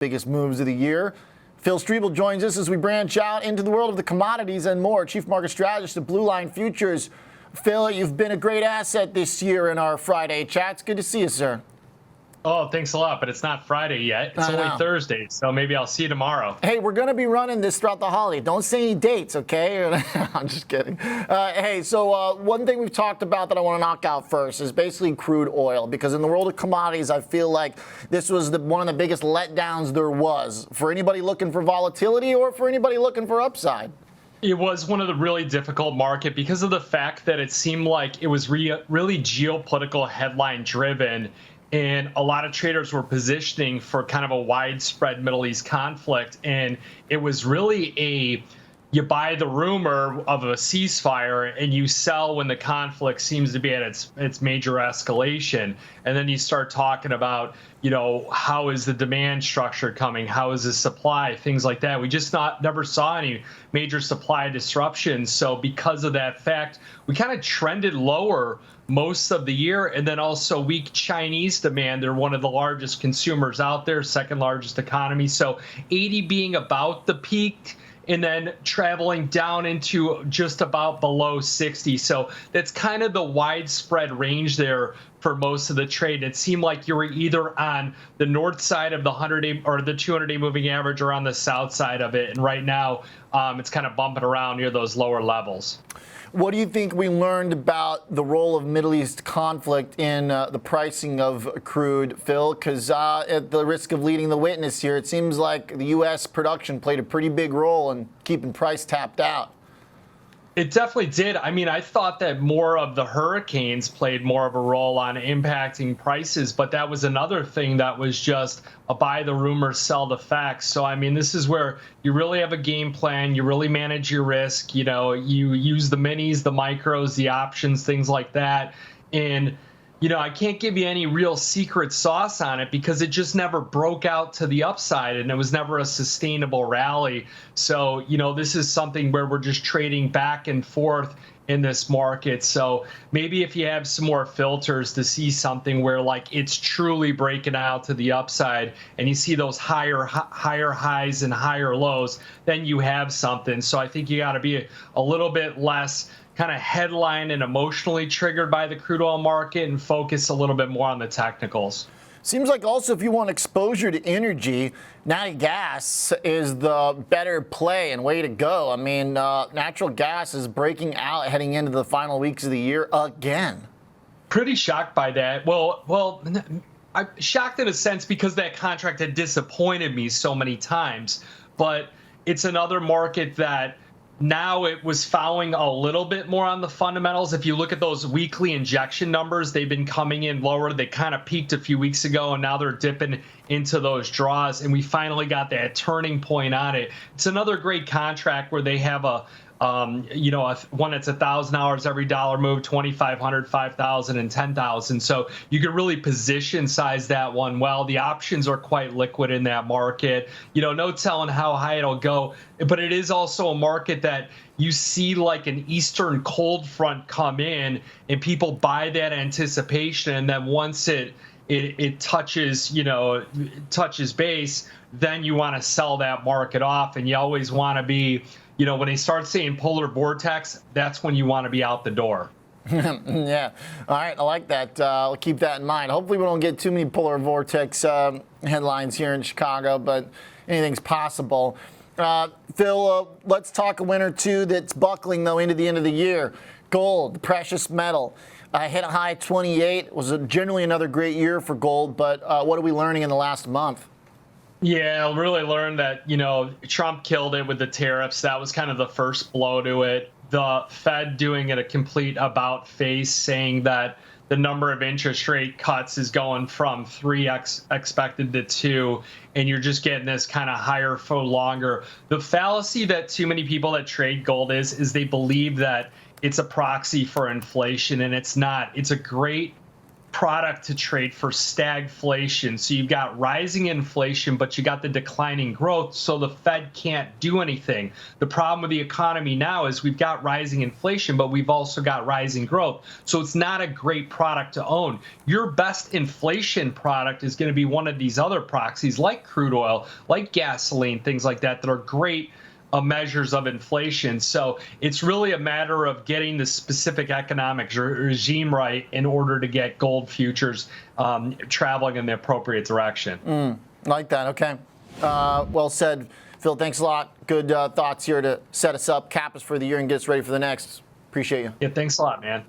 biggest moves of the year. Phil Streible joins us as we branch out into the world of the commodities and more. Chief Market Strategist at Blue Line Futures. Phil, you've been a great asset this year in our Friday chats. Good to see you, sir. Oh, thanks a lot, but it's not Friday yet. It's only Thursday, so maybe I'll see you tomorrow. Hey, we're going to be running this throughout the holiday. Don't say any dates, okay? I'm just kidding. Hey, so one thing we've talked about that I want to knock out first is basically crude oil, because in the world of commodities, I feel like this was one of the biggest letdowns there was for anybody looking for volatility or for anybody looking for upside. It was one of the really difficult market because of the fact that it seemed like it was really geopolitical headline driven. And a lot of traders were positioning for kind of a widespread Middle East conflict. And it was really you buy the rumor of a ceasefire and you sell when the conflict seems to be at its major escalation. And then you start talking about, how is the demand structure coming? How is the supply? Things like that. We just never saw any major supply disruptions. So because of that fact, we kind of trended lower most of the year. And then also weak Chinese demand. They're one of the largest consumers out there, second largest economy. So 80 being about the peak, and then traveling down into just about below 60. So that's kind of the widespread range there for most of the trade. It seemed like you were either on the north side of the 100-day or the 200-day moving average or on the south side of it. And right now, it's kind of bumping around near those lower levels. What do you think we learned about the role of Middle East conflict in the pricing of crude, Phil? Because at the risk of leading the witness here, it seems like the U.S. production played a pretty big role in keeping price tapped out. It definitely did. I mean, I thought that more of the hurricanes played more of a role on impacting prices, but that was another thing that was just a buy the rumor, sell the facts. So, I mean, this is where you really have a game plan. You really manage your risk. You use the minis, the micros, the options, things like that. And I can't give you any real secret sauce on it because it just never broke out to the upside and it was never a sustainable rally. So, this is something where we're just trading back and forth in this market. So maybe if you have some more filters to see something where like it's truly breaking out to the upside and you see those higher highs and higher lows, then you have something. So I think you got to be a little bit less kind of headline and emotionally triggered by the crude oil market and focus a little bit more on the technicals. Seems like also if you want exposure to energy, natural gas is the better play and way to go. I mean, natural gas is breaking out heading into the final weeks of the year again. Pretty shocked by that. Well, I'm shocked in a sense because that contract had disappointed me so many times. But it's another market that now it was following a little bit more on the fundamentals. If you look at those weekly injection numbers, they've been coming in lower. They kind of peaked a few weeks ago, and now they're dipping into those draws. And we finally got that turning point on it. It's another great contract where they have one that's 1,000 hours every dollar move, 2,500, 5,000, and 10,000. So you can really position size that one well. The options are quite liquid in that market. No telling how high it'll go, but it is also a market that you see like an eastern cold front come in, and people buy that anticipation, and then once it touches base, then you want to sell that market off, and you always want to be. When they start saying polar vortex, that's when you want to be out the door. Yeah. All right. I like that. I'll keep that in mind. Hopefully we don't get too many polar vortex headlines here in Chicago, but anything's possible. Phil, let's talk a win or two that's buckling, though, into the end of the year. Gold, the precious metal, hit a high 28. It was generally another great year for gold, but what are we learning in the last month? Yeah, I really learned that, Trump killed it with the tariffs. That was kind of the first blow to it. The Fed doing it a complete about face, saying that the number of interest rate cuts is going from 3 expected to 2, and you're just getting this kind of higher for longer. The fallacy that too many people that trade gold is they believe that it's a proxy for inflation, and it's not. It's a great product to trade for stagflation. So you've got rising inflation, but you got the declining growth, so the Fed can't do anything. The problem with the economy now is we've got rising inflation, but we've also got rising growth. So it's not a great product to own. Your best inflation product is going to be one of these other proxies like crude oil, like gasoline, things like that are great measures of inflation. So it's really a matter of getting the specific economic regime right in order to get gold futures traveling in the appropriate direction. Like that. Okay. Well said, Phil. Thanks a lot. Good thoughts here to set us up, cap us for the year, and get us ready for the next. Appreciate you. Yeah, thanks a lot, man.